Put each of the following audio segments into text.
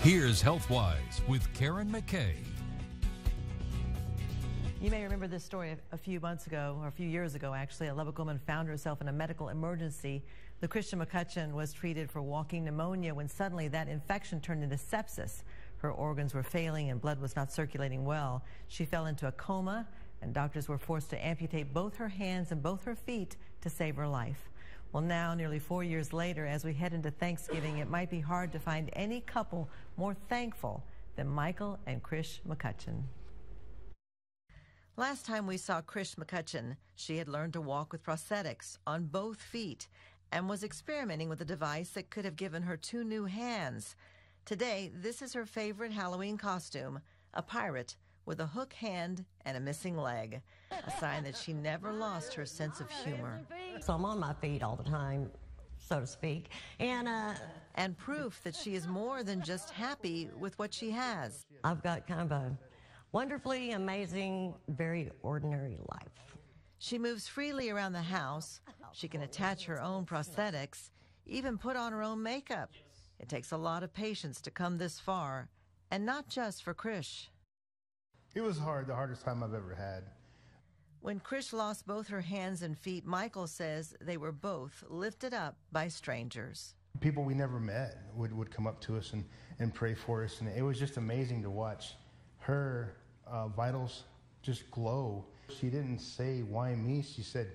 Here's Healthwise with Karin McCay. You may remember this story a few months ago, or a few years ago actually. A Lubbock woman found herself in a medical emergency. Lucretia McCutcheon was treated for walking pneumonia when suddenly that infection turned into sepsis. Her organs were failing and blood was not circulating well. She fell into a coma and doctors were forced to amputate both her hands and both her feet to save her life. Well, now, nearly 4 years later, as we head into Thanksgiving, it might be hard to find any couple more thankful than Michael and Krish McCutcheon. Last time we saw Krish McCutcheon, she had learned to walk with prosthetics on both feet and was experimenting with a device that could have given her 2 new hands. Today, this is her favorite Halloween costume, a pirate with a hook hand and a missing leg, a sign that she never lost her sense of humor. So I'm on my feet all the time, so to speak, and proof that she is more than just happy with what she has. I've got kind of a wonderfully amazing, very ordinary life. She moves freely around the house. She can attach her own prosthetics, even put on her own makeup. It takes a lot of patience to come this far, and not just for Krish. It was hard, the hardest time I've ever had. When Krish lost both her hands and feet, Michael says they were both lifted up by strangers. People we never met would come up to us and pray for us, and it was just amazing to watch her vitals just glow. She didn't say, "Why me?" She said,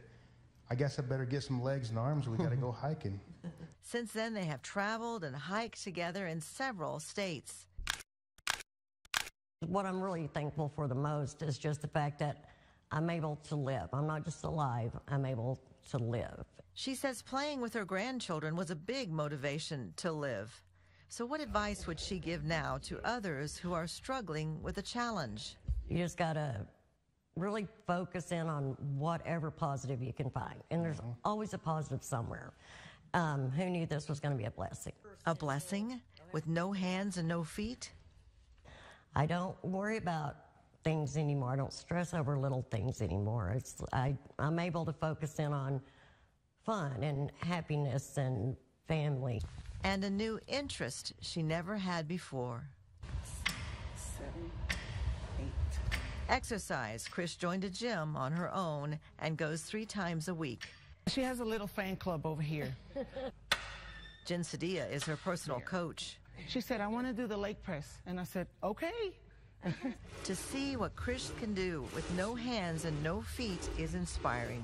"I guess I better get some legs and arms. We got to go hiking." Since then, they have traveled and hiked together in several states. What I'm really thankful for the most is just the fact that I'm able to live. I'm not just alive, I'm able to live. She says playing with her grandchildren was a big motivation to live. So what advice would she give now to others who are struggling with a challenge? You just got to really focus in on whatever positive you can find. And there's always a positive somewhere. Who knew this was going to be a blessing? A blessing? With no hands and no feet? I don't worry about things anymore. I don't stress over little things anymore. I'm able to focus in on fun and happiness and family. And a new interest she never had before. 7, 8. Exercise. Krish joined a gym on her own and goes 3 times a week. She has a little fan club over here. Jen Sadia is her personal coach. She said, "I want to do the leg press." And I said, "Okay." To see what Krish can do with no hands and no feet is inspiring.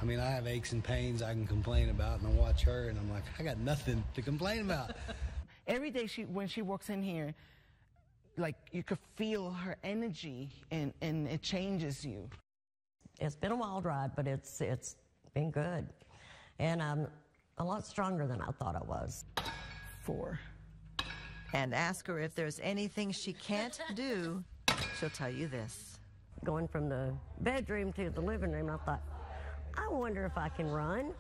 I mean, I have aches and pains I can complain about, and I watch her, and I'm like, I got nothing to complain about. Every day when she walks in here, like, you could feel her energy, and it changes you. It's been a wild ride, but it's been good. And I'm a lot stronger than I thought I was. 4. And ask her if there's anything she can't do, she'll tell you this. Going from the bedroom to the living room, I thought, I wonder if I can run.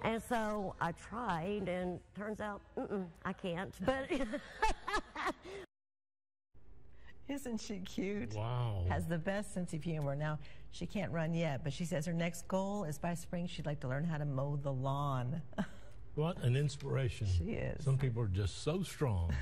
And so I tried, and turns out, I can't. But isn't she cute? Wow. Has the best sense of humor. Now, she can't run yet, but she says her next goal is by spring she'd like to learn how to mow the lawn. What an inspiration. She is. Some people are just so strong.